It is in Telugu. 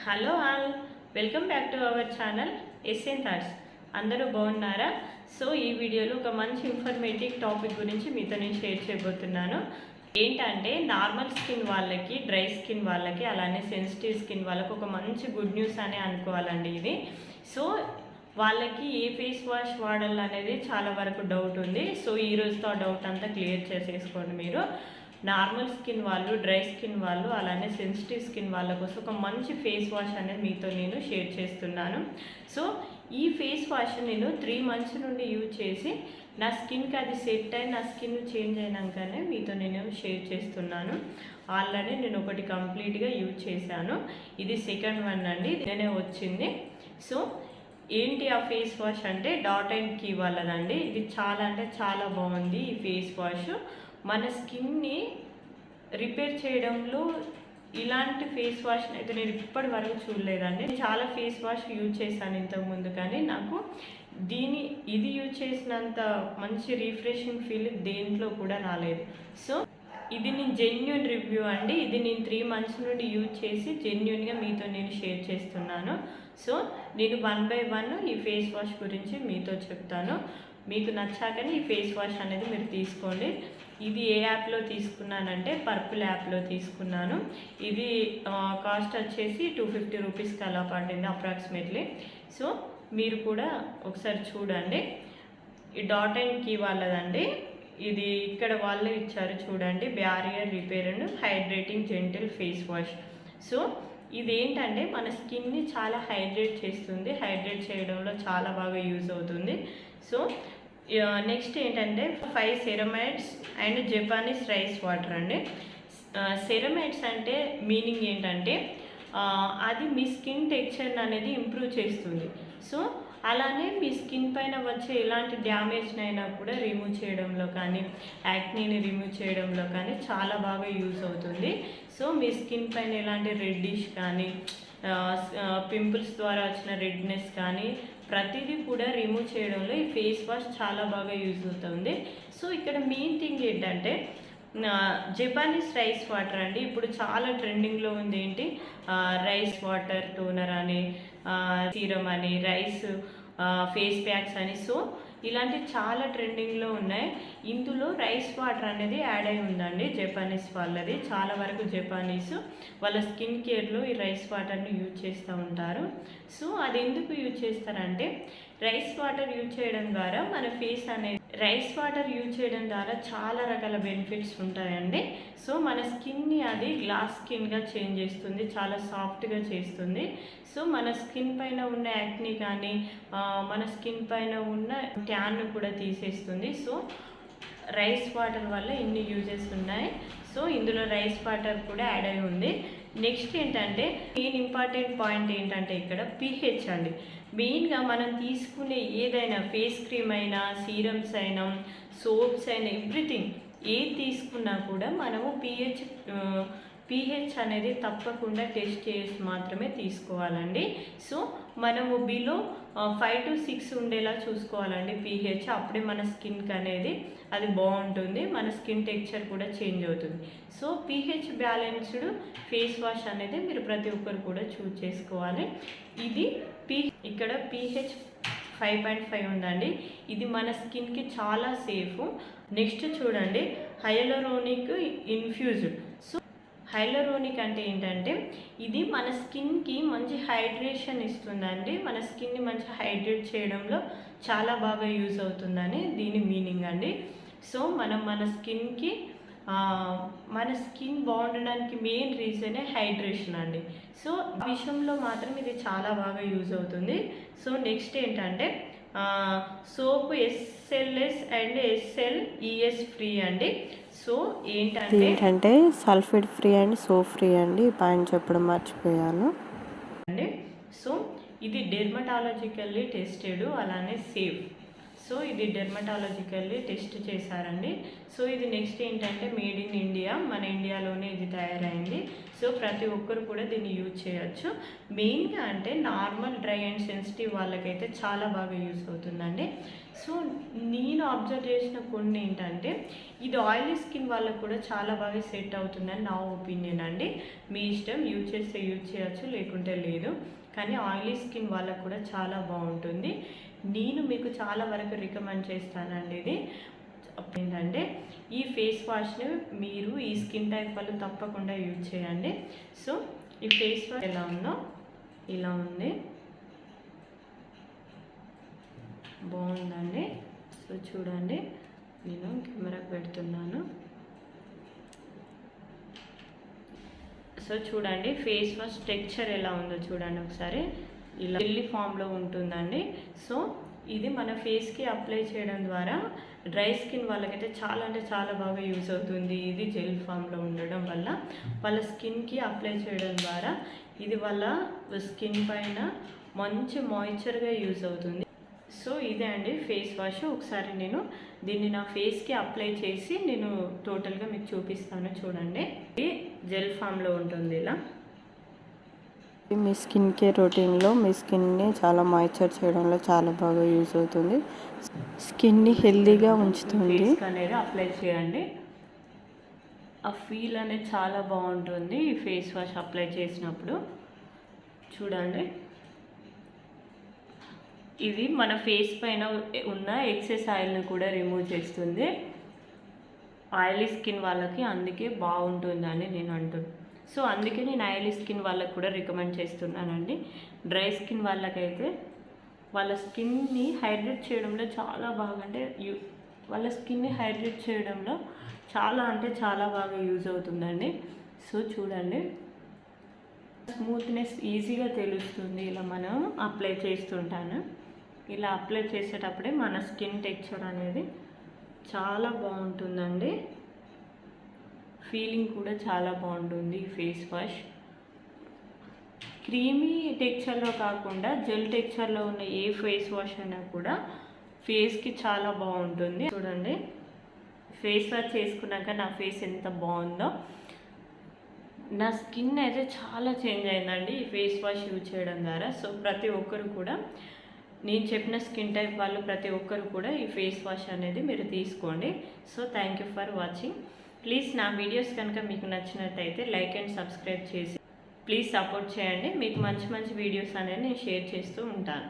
Hello all, welcome back to our channel SN Thoughts. అందరూ బాగున్నారా? సో ఈ వీడియోలో ఒక మంచి ఇన్ఫర్మేటివ్ టాపిక్ గురించి మీతో నేను షేర్ చేయబోతున్నాను. ఏంటంటే నార్మల్ స్కిన్ వాళ్ళకి, డ్రై స్కిన్ వాళ్ళకి, అలానే సెన్సిటివ్ స్కిన్ వాళ్ళకి ఒక మంచి గుడ్ న్యూస్ అనే అనుకోవాలండి ఇది. సో వాళ్ళకి ఏ ఫేస్ వాష్ వాడాలనేది చాలా వరకు డౌట్ ఉంది. సో ఈ రోజుతో ఆ డౌట్ అంతా క్లియర్ చేసేసుకోండి మీరు. నార్మల్ స్కిన్ వాళ్ళు, డ్రై స్కిన్ వాళ్ళు, అలానే సెన్సిటివ్ స్కిన్ వాళ్ళ కోసం ఒక మంచి ఫేస్ వాష్ అనేది మీతో నేను షేర్ చేస్తున్నాను. సో ఈ ఫేస్ వాష్ నేను 3 months నుండి యూజ్ చేసి నా స్కిన్కి అది సెట్ అయి నా స్కిన్ చేంజ్ అయినాకనే మీతో నేను షేర్ చేస్తున్నాను. ఆల్రెడీ నేను ఒకటి కంప్లీట్గా యూజ్ చేశాను. ఇది సెకండ్ వన్ అండి, ఇదనే వచ్చింది. సో ఏంటి ఆ ఫేస్ వాష్ అంటే డాట్ అండ్ కీ వాళ్ళదండి. ఇది చాలా అంటే చాలా బాగుంది. ఈ ఫేస్ వాష్ మన స్కిన్ని రిపేర్ చేయడంలో ఇలాంటి ఫేస్ వాష్ని అయితే నేను ఇప్పటి వరకు చూడలేదండి. చాలా ఫేస్ వాష్ యూజ్ చేశాను ఇంతకుముందు, కానీ నాకు ఇది యూజ్ చేసినంత మంచి రిఫ్రెషింగ్ ఫీల్ దేంట్లో కూడా రాలేదు. సో ఇది నేను జెన్యూన్ రివ్యూ అండి. ఇది నేను 3 months నుండి యూజ్ చేసి జెన్యూన్గా మీతో నేను షేర్ చేస్తున్నాను. సో నేను 1 by 1 ఈ ఫేస్ వాష్ గురించి మీతో చెప్తాను. మీకు నచ్చాకనే ఈ ఫేస్ వాష్ అనేది మీరు తీసుకోండి. ఇది ఏ యాప్లో తీసుకున్నానంటే పర్పుల్ యాప్లో తీసుకున్నాను. ఇది కాస్ట్ వచ్చేసి 250 రూపీస్కి అలా పడింది అప్రాక్సిమేట్లీ. సో మీరు కూడా ఒకసారి చూడండి. ఈ డాట్ అండ్ కీ వాళ్ళదండి. ఇది ఇక్కడ వాళ్ళే ఇచ్చారు చూడండి, barrier repair and hydrating gentle face wash. So ఇదేంటంటే మన స్కిన్ని చాలా హైడ్రేట్ చేస్తుంది. హైడ్రేట్ చేయడంలో చాలా బాగా యూజ్ అవుతుంది. సో నెక్స్ట్ ఏంటంటే 5 ceramides and Japanese rice water అండి. సెరమైడ్స్ అంటే మీనింగ్ ఏంటంటే అది మీ స్కిన్ టెక్స్చర్ అనేది ఇంప్రూవ్ చేస్తుంది. సో అలానే మీ స్కిన్ పైన వచ్చే ఎలాంటి డ్యామేజ్నైనా కూడా రిమూవ్ చేయడంలో కానీ, యాక్నీని రిమూవ్ చేయడంలో కానీ చాలా బాగా యూజ్ అవుతుంది. సో మీ స్కిన్ పైన ఎలాంటి రెడ్డిష్ కానీ, పింపుల్స్ ద్వారా వచ్చిన రెడ్నెస్ కానీ ప్రతిదీ కూడా రిమూవ్ చేయడంలో ఈ ఫేస్ వాష్ చాలా బాగా యూజ్ అవుతుంది. సో ఇక్కడ మెయిన్ థింగ్ ఏంటంటే జపానీస్ రైస్ వాటర్ అండి. ఇప్పుడు చాలా ట్రెండింగ్లో ఉంది ఏంటి, రైస్ వాటర్ టోనర్ అని, సీరం అని, రైస్ ఫేస్ ప్యాక్స్ అని. సో ఇలాంటి చాలా ట్రెండింగ్లో ఉన్నాయి. ఇందులో రైస్ వాటర్ అనేది యాడ్ అయి ఉందండి జపానీస్ వాళ్ళది. చాలా వరకు జపానీస్ వాళ్ళ స్కిన్ కేర్లో ఈ రైస్ వాటర్ని యూజ్ చేస్తూ ఉంటారు. సో అది ఎందుకు యూజ్ చేస్తారంటే రైస్ వాటర్ యూజ్ చేయడం ద్వారా మన ఫేస్ అనేది, రైస్ వాటర్ యూజ్ చేయడం ద్వారా చాలా రకాల బెనిఫిట్స్ ఉంటాయండి. సో మన స్కిన్ని అది గ్లాస్ స్కిన్గా చేంజ్ చేస్తుంది, చాలా సాఫ్ట్గా చేస్తుంది. సో మన స్కిన్ పైన ఉన్న యాక్ని కానీ, మన స్కిన్ పైన ఉన్న ట్యాన్ కూడా తీసేస్తుంది. సో రైస్ వాటర్ వల్ల ఇన్ని యూజెస్ ఉన్నాయి. సో ఇందులో రైస్ వాటర్ కూడా యాడ్ అయి ఉంది. నెక్స్ట్ ఏంటంటే మెయిన్ ఇంపార్టెంట్ పాయింట్ ఏంటంటే ఇక్కడ pH అండి. మెయిన్గా మనం తీసుకునే ఏదైనా ఫేస్ క్రీమ్ అయినా, సీరమ్స్ అయినా, సోప్స్ అయినా, ఎవ్రీథింగ్ ఏది తీసుకున్నా కూడా మనము pH అనేది తప్పకుండా టెస్ట్ చేసి మాత్రమే తీసుకోవాలండి. సో మనము బిలో 5 to 6 ఉండేలా చూసుకోవాలండి pH. అప్పుడే మన స్కిన్కి అనేది అది బాగుంటుంది, మన స్కిన్ టెక్స్చర్ కూడా చేంజ్ అవుతుంది. So pH balanced face wash అనేది మీరు ప్రతి ఒక్కరు కూడా చూస్ చేసుకోవాలి. ఇది ఇక్కడ pH 5.5 ఉందండి. ఇది మన స్కిన్కి చాలా సేఫ్. నెక్స్ట్ చూడండి, హైలరోనిక్ ఇన్ఫ్యూజ్డ్. సో హైలరోనిక్ అంటే ఏంటంటే ఇది మన స్కిన్కి మంచి హైడ్రేషన్ ఇస్తుందండి. మన స్కిన్ని మంచి హైడ్రేట్ చేయడంలో చాలా బాగా యూజ్ అవుతుందని దీని మీనింగ్ అండి. సో మన స్కిన్కి మన స్కిన్ బాగుండడానికి మెయిన్ రీజనే హైడ్రేషన్ అండి. సో ఆ విషయంలో మాత్రం ఇది చాలా బాగా యూజ్ అవుతుంది. సో నెక్స్ట్ ఏంటంటే soap SLS and SLES free అండి. సో ఏంటంటే sulphate free and soap free అండి. పాయింట్ చెప్పడం మర్చిపోయాను అండి. సో ఇది డెర్మటాలజికల్లీ టెస్టెడ్, అలానే సేఫ్. సో ఇది డెర్మటాలజికల్లీ టెస్ట్ చేశారండి. సో ఇది నెక్స్ట్ ఏంటంటే మేడ్ ఇన్ ఇండియా, మన ఇండియాలోనే ఇది తయారైంది. సో ప్రతి ఒక్కరు కూడా దీన్ని యూజ్ చేయొచ్చు. మెయిన్గా అంటే నార్మల్ డ్రై అండ్ సెన్సిటివ్ వాళ్ళకైతే చాలా బాగా యూజ్ అవుతుందండి. సో నేను అబ్జర్వ్ చేసిన కొన్ని ఏంటంటే ఇది ఆయిలీ స్కిన్ వాళ్ళకు కూడా చాలా బాగా సెట్ అవుతుందని నా ఒపీనియన్ అండి. మీ ఇష్టం, యూజ్ చేస్తే యూజ్ చేయొచ్చు, లేకుంటే లేదు. కానీ ఆయిలీ స్కిన్ వాళ్ళకు కూడా చాలా బాగుంటుంది. నేను మీకు చాలా వరకు రికమెండ్ చేస్తానండి. ఇది ఏంటంటే ఈ ఫేస్ వాష్ని మీరు ఈ స్కిన్ టైప్ వాళ్ళు తప్పకుండా యూజ్ చేయండి. సో ఈ ఫేస్ వాష్ ఎలా ఉందో ఇలా ఉంది, బాగుందండి. సో చూడండి, నేను కెమెరాకి పెడుతున్నాను. సో చూడండి ఫేస్ వాష్ టెక్స్చర్ ఎలా ఉందో చూడండి ఒకసారి. ఇలా జెల్లీ ఫామ్లో ఉంటుందండి. సో ఇది మన ఫేస్కి అప్లై చేయడం ద్వారా డ్రై స్కిన్ వాళ్ళకైతే చాలా అంటే చాలా బాగా యూజ్ అవుతుంది. ఇది జెల్ ఫామ్లో ఉండడం వల్ల వాళ్ళ స్కిన్కి అప్లై చేయడం ద్వారా ఇది వాళ్ళ స్కిన్ పైన మంచి మాయిశ్చర్గా యూజ్ అవుతుంది. సో ఇదే అండి ఫేస్ వాష్. ఒకసారి నేను దీన్ని నా ఫేస్కి అప్లై చేసి నేను టోటల్గా మీకు చూపిస్తాను. చూడండి, ఇది జెల్ ఫామ్లో ఉంటుంది. ఇలా మీ స్కిన్ కేర్ రొటీన్లో మీ స్కిన్ని చాలా మాయిశ్చర్ చేయడంలో చాలా బాగా యూజ్ అవుతుంది. స్కిన్ని హెల్దీగా ఉంచుతుంది. ఫేస్ అనేది అప్లై చేయండి, ఆ ఫీల్ అనేది చాలా బాగుంటుంది ఈ ఫేస్ వాష్ అప్లై చేసినప్పుడు. చూడండి, ఇది మన ఫేస్ పైన ఉన్న ఎక్సెస్ ఆయిల్ని కూడా రిమూవ్ చేస్తుంది. ఆయిలీ స్కిన్ వాళ్ళకి అందుకే బాగుంటుందని నేను అంటున్నాను. సో అందుకే నేను ఆయిలీ స్కిన్ వాళ్ళకి కూడా రికమెండ్ చేస్తున్నానండి. డ్రై స్కిన్ వాళ్ళకైతే వాళ్ళ స్కిన్ని హైడ్రేట్ చేయడంలో చాలా బాగా, అంటే వాళ్ళ స్కిన్ని హైడ్రేట్ చేయడంలో చాలా అంటే చాలా బాగా యూజ్ అవుతుందండి. సో చూడండి, స్మూత్నెస్ ఈజీగా తెలుస్తుంది ఇలా మనం అప్లై చేస్తుంటాను. ఇలా అప్లై చేసేటప్పుడే మన స్కిన్ టెక్స్చర్ అనేది చాలా బాగుంటుందండి. ఫీలింగ్ కూడా చాలా బాగుంటుంది ఈ ఫేస్ వాష్. క్రీమీ టెక్స్చర్లో కాకుండా జెల్ టెక్స్చర్లో ఉన్న ఏ ఫేస్ వాష్ అయినా కూడా ఫేస్కి చాలా బాగుంటుంది. చూడండి, ఫేస్ వాష్ చేసుకున్నాక నా ఫేస్ ఎంత బాగుందో. నా స్కిన్ అయితే చాలా చేంజ్ అయిందండి ఈ ఫేస్ వాష్ యూజ్ చేయడం ద్వారా. సో ప్రతి ఒక్కరు కూడా, నేను చెప్పిన స్కిన్ టైప్ వాళ్ళు ప్రతి ఒక్కరు కూడా ఈ ఫేస్ వాష్ అనేది మీరు తీసుకోండి. So thank you for watching. Please నా వీడియోస్ కనుక మీకు నచ్చినట్టయితే లైక్ అండ్ సబ్స్క్రైబ్ చేసి ప్లీజ్ సపోర్ట్ చేయండి. మీకు మంచి మంచి వీడియోస్ అనేది నేను షేర్ చేస్తూ ఉంటాను.